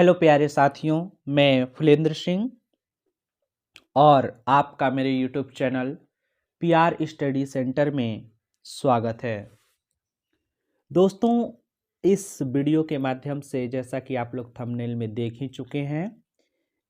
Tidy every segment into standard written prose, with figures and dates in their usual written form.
Hello प्यारे साथियों, मैं फुलेंद्र सिंह और आपका मेरे YouTube channel PR study centre में स्वागत है। दोस्तों, इस वीडियो के माध्यम से जैसा कि आप लोग थंबनेल में देख ही चुके हैं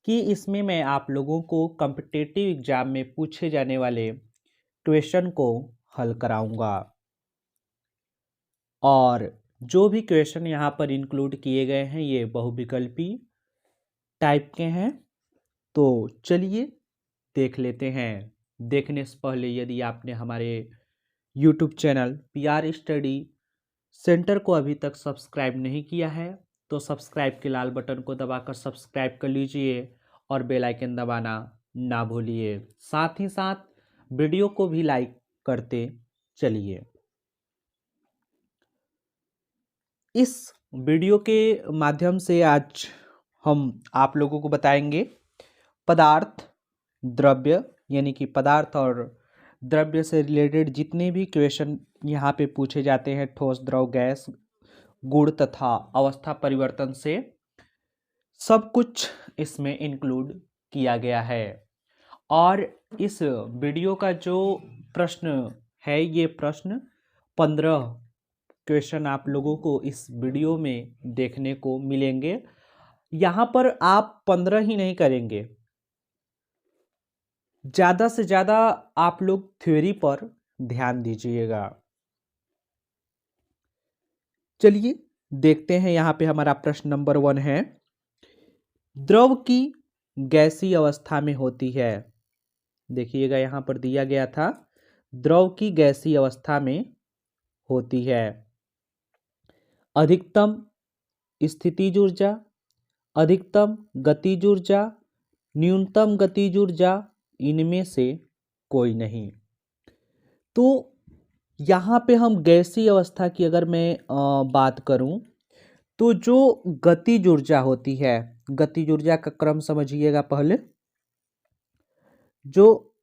कि इसमें मैं आप लोगों को कॉम्पिटिटिव एग्जाम में पूछे जाने वाले क्वेश्चन को हल कराऊंगा और जो भी क्वेश्चन यहाँ पर इंक्लूड किए गए हैं ये बहुविकल्पी टाइप के हैं। तो चलिए देख लेते हैं। देखने से पहले यदि आपने हमारे YouTube channel PR study centre को अभी तक सब्सक्राइब नहीं किया है तो सब्सक्राइब के लाल बटन को दबाकर सब्सक्राइब कर लीजिए और बेल आइकन दबाना ना भूलिए। साथ ही साथ वीडियो को भी लाइक करते चलिए। इस वीडियो के माध्यम से आज हम आप लोगों को बताएंगे पदार्थ, द्रव्य यानी कि पदार्थ और द्रव्य से रिलेटेड जितने भी क्वेश्चन यहाँ पे पूछे जाते हैं, ठोस, द्रव, गैस, गुण तथा अवस्था परिवर्तन से सब कुछ इसमें इंक्लूड किया गया है। और इस वीडियो का जो प्रश्न है, ये प्रश्न 15 क्वेश्चन आप लोगों को इस वीडियो में देखने को मिलेंगे। यहाँ पर आप 15 ही नहीं करेंगे, ज़्यादा से ज़्यादा आप लोग थ्योरी पर ध्यान दीजिएगा। चलिए देखते हैं। यहाँ पे हमारा प्रश्न नंबर 1 है, द्रव की गैसीय अवस्था में होती है। देखिएगा यहाँ पर दिया गया था, द्रव की गैसीय अवस्था में होती है अधिकतम स्थितिज ऊर्जा, अधिकतम गतिज ऊर्जा, न्यूनतम गतिज ऊर्जा, इनमें से कोई नहीं। तो यहाँ पे हम गैसीय अवस्था की अगर मैं बात करूँ तो जो गतिज ऊर्जा होती है, गतिज ऊर्जा का क्रम समझिएगा पहले। जो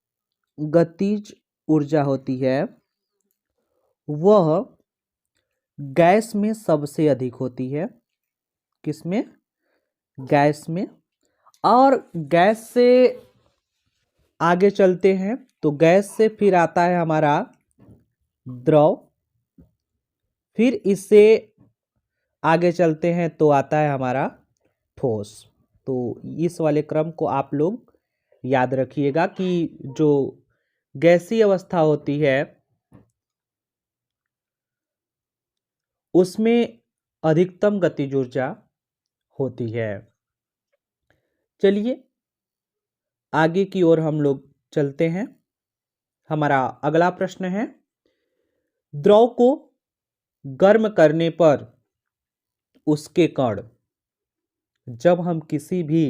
गतिज ऊर्जा होती है वह गैस में सबसे अधिक होती है। किसमें? गैस में। और गैस से आगे चलते हैं तो गैस से फिर आता है हमारा द्रव, फिर इससे आगे चलते हैं तो आता है हमारा ठोस। तो इस वाले क्रम को आप लोग याद रखिएगा कि जो गैसीय अवस्था होती है उसमें अधिकतम गतिज ऊर्जा होती है। चलिए आगे की ओर हम लोग चलते हैं। हमारा अगला प्रश्न है, द्रव को गर्म करने पर उसके कण, जब हम किसी भी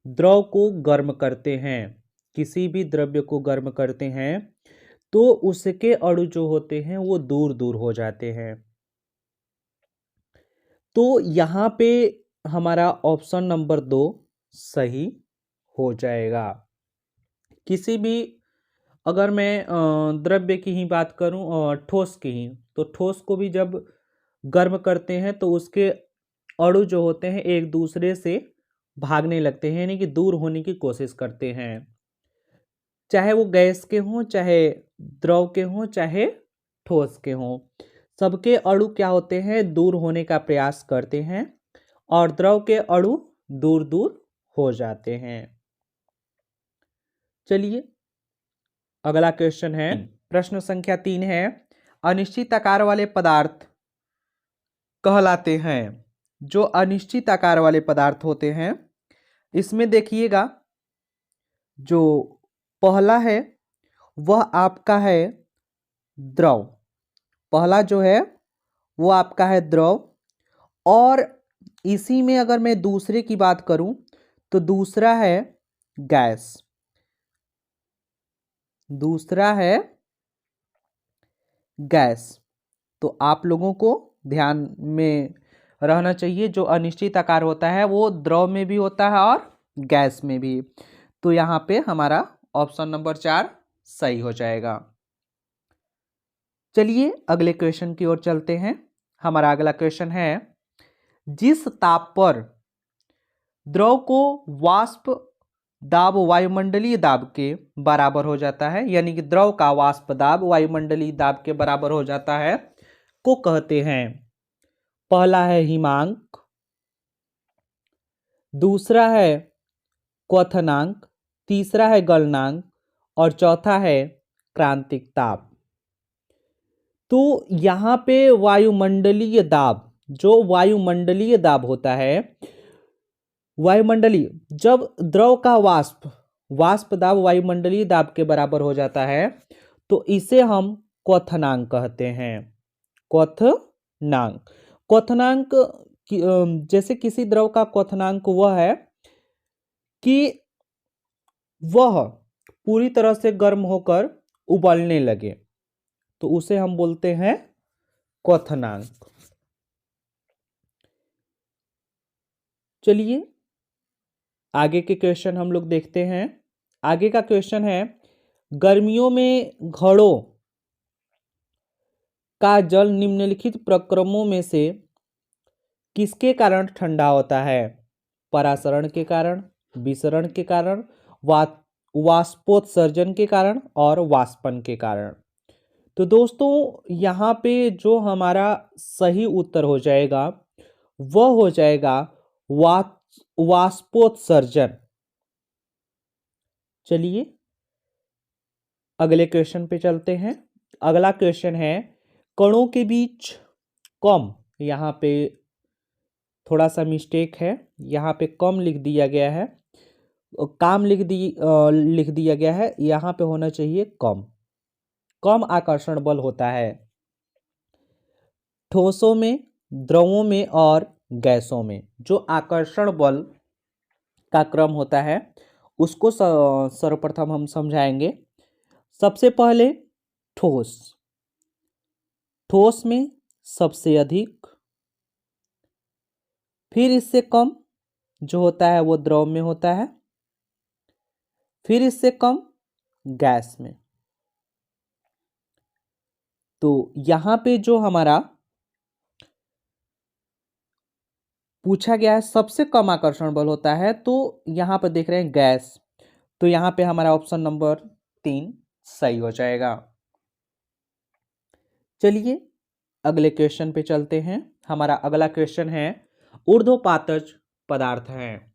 द्रव को गर्म करते हैं, किसी भी द्रव्य को गर्म करते हैं तो उसके अणु जो होते हैं वो दूर दूर हो जाते हैं। तो यहाँ पे हमारा ऑप्शन नंबर 2 सही हो जाएगा। किसी भी अगर मैं द्रव्य की ही बात करूं और ठोस की ही, तो ठोस को भी जब गर्म करते हैं तो उसके अणु जो होते हैं एक दूसरे से भागने लगते हैं, यानी कि दूर होने की कोशिश करते हैं। चाहे वो गैस के हों, चाहे द्रव के हों, चाहे ठोस के हों, सबके अणु क्या होते हैं? दूर होने का प्रयास करते हैं और द्रव के अणु दूर दूर हो जाते हैं। चलिए अगला क्वेश्चन है, प्रश्न संख्या 3 है, अनिश्चित आकार वाले पदार्थ कहलाते हैं। जो अनिश्चित आकार वाले पदार्थ होते हैं इसमें देखिएगा, जो पहला है वह आपका है द्रव। पहला जो है वो आपका है द्रव, और इसी में अगर मैं दूसरे की बात करूं तो दूसरा है गैस। दूसरा है गैस। तो आप लोगों को ध्यान में रहना चाहिए, जो अनिश्चित आकार होता है वो द्रव में भी होता है और गैस में भी। तो यहाँ पे हमारा ऑप्शन नंबर 4 सही हो जाएगा। चलिए अगले क्वेश्चन की ओर चलते हैं। हमारा अगला क्वेश्चन है, जिस ताप पर द्रव को वाष्प दाब वायुमंडलीय दाब के बराबर हो जाता है, यानी कि द्रव का वाष्प दाब वायुमंडलीय दाब के बराबर हो जाता है, को कहते हैं। पहला है हिमांक, दूसरा है क्वथनांक, तीसरा है गलनांक और चौथा है क्रांतिक ताप। तो यहाँ पे वायुमंडलीय दाब, जो वायुमंडलीय दाब होता है, वायुमंडलीय, जब द्रव का वाष्प दाब वायुमंडलीय दाब के बराबर हो जाता है तो इसे हम क्वथनांक कहते हैं। क्वथनांक, क्वथनांक जैसे किसी द्रव का क्वथनांक वह है कि वह पूरी तरह से गर्म होकर उबलने लगे, तो उसे हम बोलते हैं क्वथनांक। चलिए आगे के क्वेश्चन हम लोग देखते हैं। आगे का क्वेश्चन है, गर्मियों में घड़ों का जल निम्नलिखित प्रक्रमों में से किसके कारण ठंडा होता है? परासरण के कारण, विसरण के कारण, वाष्पोत्सर्जन के कारण और वाष्पन के कारण। तो दोस्तों यहाँ पे जो हमारा सही उत्तर हो जाएगा वह हो जाएगा वाष्पोत्सर्जन। चलिए अगले क्वेश्चन पे चलते हैं। अगला क्वेश्चन है, कणों के बीच कम, यहाँ पे थोड़ा सा मिस्टेक है, यहाँ पे कम लिख दिया गया है, काम लिख दिया गया है, यहाँ पे होना चाहिए कम आकर्षण बल होता है ठोसों में, द्रवों में और गैसों में। जो आकर्षण बल का क्रम होता है उसको सर्वप्रथम हम समझाएंगे। सबसे पहले ठोस में सबसे अधिक, फिर इससे कम जो होता है वो द्रव में होता है, फिर इससे कम गैस में। तो यहां पे जो हमारा पूछा गया है सबसे कम आकर्षण बल होता है, तो यहां पर देख रहे हैं गैस, तो यहां पे हमारा ऑप्शन नंबर 3 सही हो जाएगा। चलिए अगले क्वेश्चन पे चलते हैं। हमारा अगला क्वेश्चन है, ऊर्ध्वपातज पदार्थ हैं।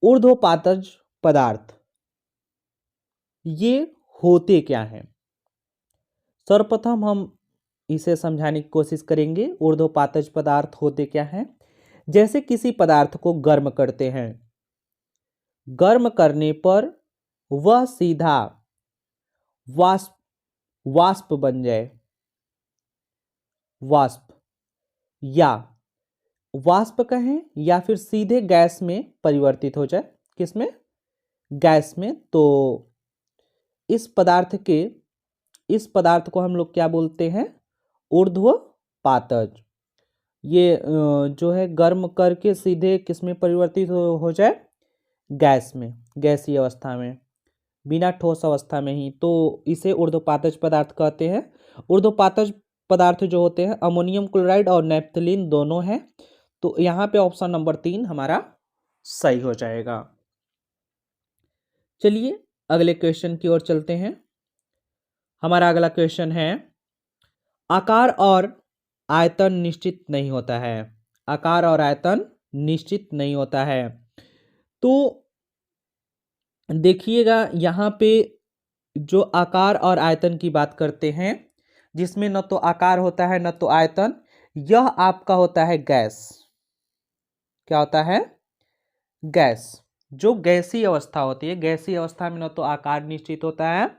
ऊर्ध्वपातज पदार्थ ये होते क्या हैं? सर्वप्रथम हम इसे समझाने की कोशिश करेंगे। ऊर्ध्वपातज पदार्थ होते क्या हैं? जैसे किसी पदार्थ को गर्म करते हैं, गर्म करने पर वह सीधा वाष्प बन जाए, या वाष्प कहें या फिर सीधे गैस में परिवर्तित हो जाए। किसमें? गैस में। तो इस पदार्थ को हम लोग क्या बोलते हैं? ऊर्ध्वपातज। ये जो है गर्म करके सीधे किसमें परिवर्तित हो जाए? गैस में, गैसीय अवस्था में, बिना ठोस अवस्था में ही, तो इसे ऊर्ध्वपातज पदार्थ कहते हैं। ऊर्ध्वपातज पदार्थ जो होते हैं अमोनियम क्लोराइड और नेप्थलीन दोनों हैं, तो यहाँ पे ऑप्शन नंबर 3 हमारा सही हो जाएगा। चलिए अगले क्वेश्चन की ओर चलते हैं। हमारा अगला क्वेश्चन है, आकार और आयतन निश्चित नहीं होता है। आकार और आयतन निश्चित नहीं होता है। तो देखिएगा यहाँ पे जो आकार और आयतन की बात करते हैं, जिसमें न तो आकार होता है न तो आयतन, यह आपका होता है गैस। क्या होता है? गैस। जो गैसीय अवस्था होती है, गैसीय अवस्था में न तो आकार निश्चित होता है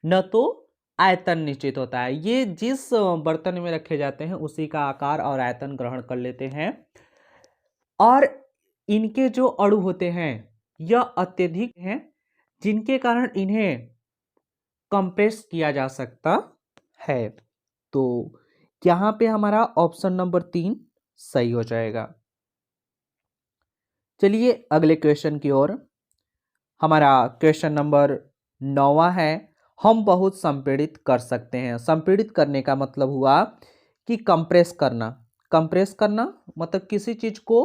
न तो आयतन निश्चित होता है। ये जिस बर्तन में रखे जाते हैं उसी का आकार और आयतन ग्रहण कर लेते हैं, और इनके जो अणु होते हैं यह अत्यधिक हैं, जिनके कारण इन्हें कंप्रेस किया जा सकता है। तो यहां पे हमारा ऑप्शन नंबर 3 सही हो जाएगा। चलिए अगले क्वेश्चन की ओर। हमारा क्वेश्चन नंबर 9 है, हम बहुत संपीड़ित कर सकते हैं। संपीड़ित करने का मतलब हुआ कि कंप्रेस करना। कंप्रेस करना मतलब किसी चीज को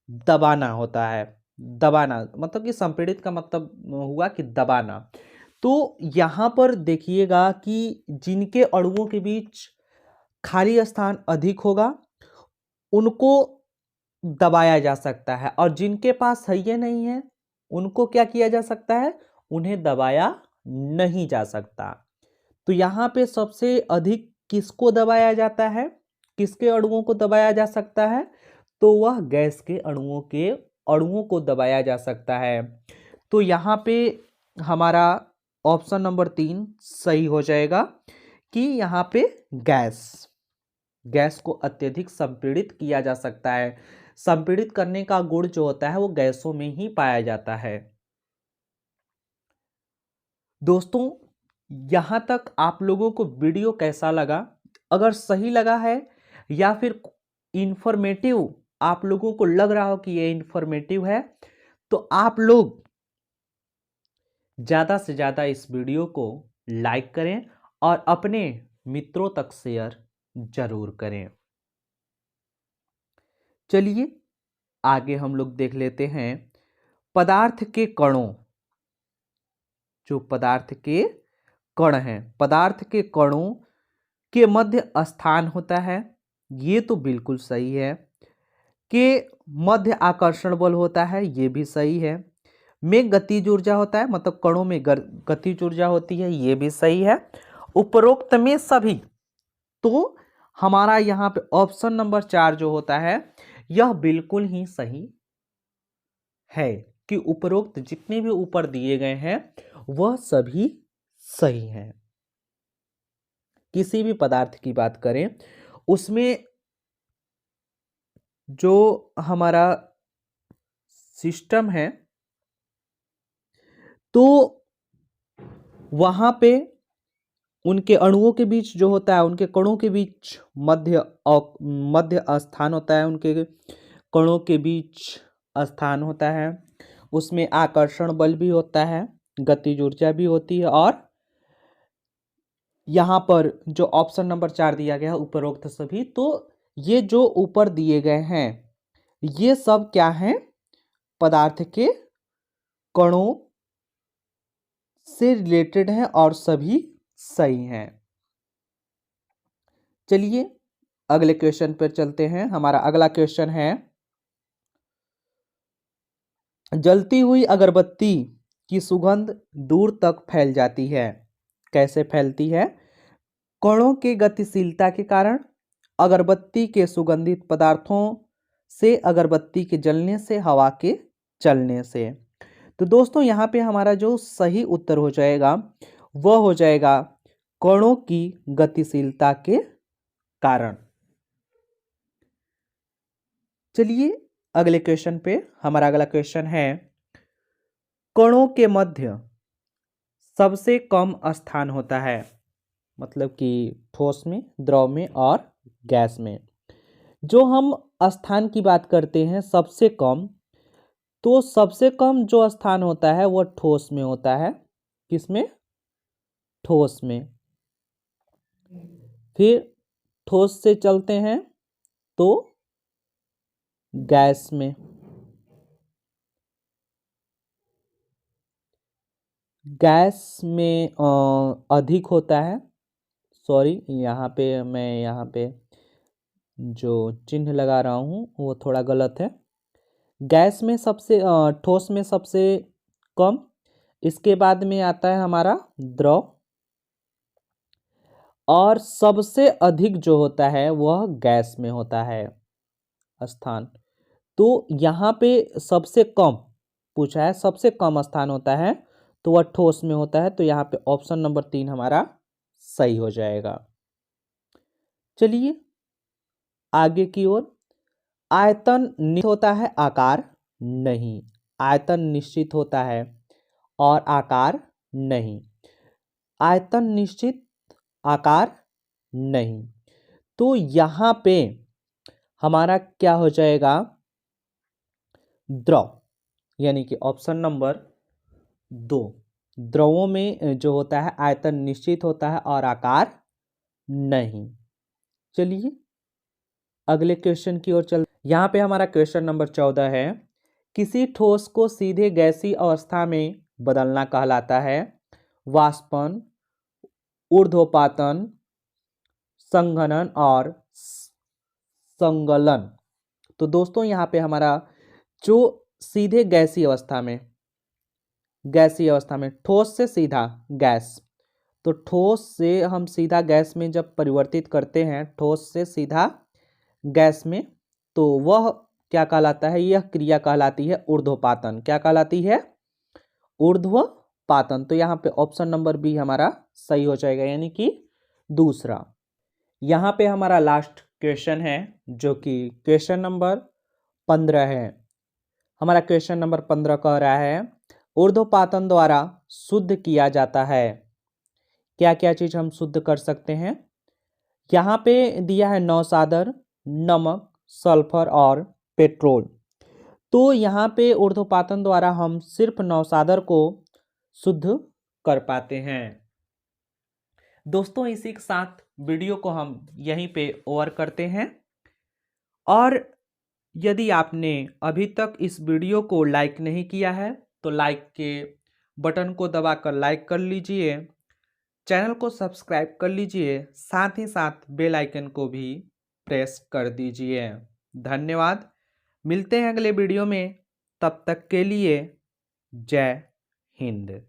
दबाना होता है। दबाना मतलब कि संपीड़ित का मतलब हुआ कि दबाना। तो यहाँ पर देखिएगा कि जिनके अणुओं के बीच खाली स्थान अधिक होगा उनको दबाया जा सकता है, और जिनके पास सही नहीं है उनको क्या किया जा सकता है, उन्हें दबाया नहीं जा सकता। तो यहाँ पे सबसे अधिक किसको दबाया जाता है, किसके अणुओं को दबाया जा सकता है, तो वह गैस के अणुओं को दबाया जा सकता है। तो यहाँ पे हमारा ऑप्शन नंबर 3 सही हो जाएगा कि यहाँ पे गैस को अत्यधिक संपीड़ित किया जा सकता है। संपीड़ित करने का गुण जो होता है वो गैसों में ही पाया जाता है। दोस्तों, यहां तक आप लोगों को वीडियो कैसा लगा? अगर सही लगा है या फिर इंफॉर्मेटिव आप लोगों को लग रहा हो कि ये इंफॉर्मेटिव है, तो आप लोग ज्यादा से ज्यादा इस वीडियो को लाइक करें और अपने मित्रों तक शेयर जरूर करें। चलिए आगे हम लोग देख लेते हैं पदार्थ के कणों। जो पदार्थ के कण हैं, पदार्थ के कणों के मध्य स्थान होता है, ये तो बिल्कुल सही है। के मध्य आकर्षण बल होता है, ये भी सही है। में गतिज ऊर्जा होता है, मतलब कणों में गतिज ऊर्जा होती है, ये भी सही है। उपरोक्त में सभी, तो हमारा यहाँ पे ऑप्शन नंबर 4 जो होता है यह बिल्कुल ही सही है कि उपरोक्त जितने भी ऊपर दिए गए हैं वह सभी सही हैं। किसी भी पदार्थ की बात करें उसमें जो हमारा सिस्टम है तो वहां पे उनके अणुओं के बीच जो होता है, उनके कणों के बीच मध्य स्थान होता है, उनके कणों के बीच स्थान होता है। उसमें आकर्षण बल भी होता है, गतिज ऊर्जा भी होती है, और यहाँ पर जो ऑप्शन नंबर 4 दिया गया है उपरोक्त सभी, तो ये जो ऊपर दिए गए हैं ये सब क्या हैं, पदार्थ के कणों से रिलेटेड हैं और सभी सही हैं। चलिए अगले क्वेश्चन पर चलते हैं। हमारा अगला क्वेश्चन है जलती हुई अगरबत्ती की सुगंध दूर तक फैल जाती है, कैसे फैलती है? कणों के गतिशीलता के कारण, अगरबत्ती के सुगंधित पदार्थों से, अगरबत्ती के जलने से, हवा के चलने से। तो दोस्तों यहाँ पे हमारा जो सही उत्तर हो जाएगा वह हो जाएगा कणों की गतिशीलता के कारण। चलिए अगले क्वेश्चन पे, हमारा अगला क्वेश्चन है कणों के मध्य सबसे कम स्थान होता है, मतलब कि ठोस में, द्रव में और गैस में। जो हम स्थान की बात करते हैं सबसे कम, तो सबसे कम जो स्थान होता है वह ठोस में होता है। किसमें? ठोस में। फिर ठोस से चलते हैं तो गैस में। गैस में अधिक होता है, सॉरी यहाँ पे जो चिन्ह लगा रहा हूँ वो थोड़ा गलत है। गैस में सबसे ठोस में सबसे कम, इसके बाद में आता है हमारा द्रव, और सबसे अधिक जो होता है वह गैस में होता है स्थान। तो यहाँ पे सबसे कम पूछा है, सबसे कम स्थान होता है तो वह ठोस में होता है, तो यहाँ पे ऑप्शन नंबर 3 हमारा सही हो जाएगा। चलिए आगे की ओर। आयतन निश्चित होता है, आकार नहीं। आयतन निश्चित होता है और आकार नहीं। आयतन निश्चित, आकार नहीं। तो यहाँ पे हमारा क्या हो जाएगा? द्रव, यानी कि ऑप्शन नंबर 2। द्रवों में जो होता है आयतन निश्चित होता है और आकार नहीं। चलिए अगले क्वेश्चन की ओर चल। यहाँ पे हमारा क्वेश्चन नंबर 14 है, किसी ठोस को सीधे गैसीय अवस्था में बदलना कहलाता है वाष्पन, ऊर्ध्वपातन, संघनन और संगलन। तो दोस्तों यहाँ पे हमारा जो सीधे गैसीय अवस्था में ठोस से सीधा गैस, तो ठोस से हम सीधा गैस में जब परिवर्तित करते हैं, ठोस से सीधा गैस में, तो वह क्या कहलाता है, यह क्रिया कहलाती है ऊर्ध्वपातन। क्या कहलाती है? ऊर्ध्वपातन। तो यहाँ पे ऑप्शन नंबर बी हमारा सही हो जाएगा, यानी कि दूसरा। यहाँ पे हमारा लास्ट क्वेश्चन है जो कि क्वेश्चन नंबर 15 है। हमारा क्वेश्चन नंबर 15 कह रहा है, ऊर्ध्वपातन द्वारा शुद्ध किया जाता है। क्या क्या चीज हम शुद्ध कर सकते हैं? यहाँ पे दिया है नौसादर, नमक, सल्फर और पेट्रोल। तो यहाँ पे ऊर्ध्वपातन द्वारा हम सिर्फ नौसादर को शुद्ध कर पाते हैं। दोस्तों इसी के साथ वीडियो को हम यहीं पे ओवर करते हैं, और यदि आपने अभी तक इस वीडियो को लाइक नहीं किया है तो लाइक के बटन को दबाकर लाइक कर लीजिए, चैनल को सब्सक्राइब कर लीजिए, साथ ही साथ बेल आइकन को भी प्रेस कर दीजिए। धन्यवाद। मिलते हैं अगले वीडियो में, तब तक के लिए जय हिंद।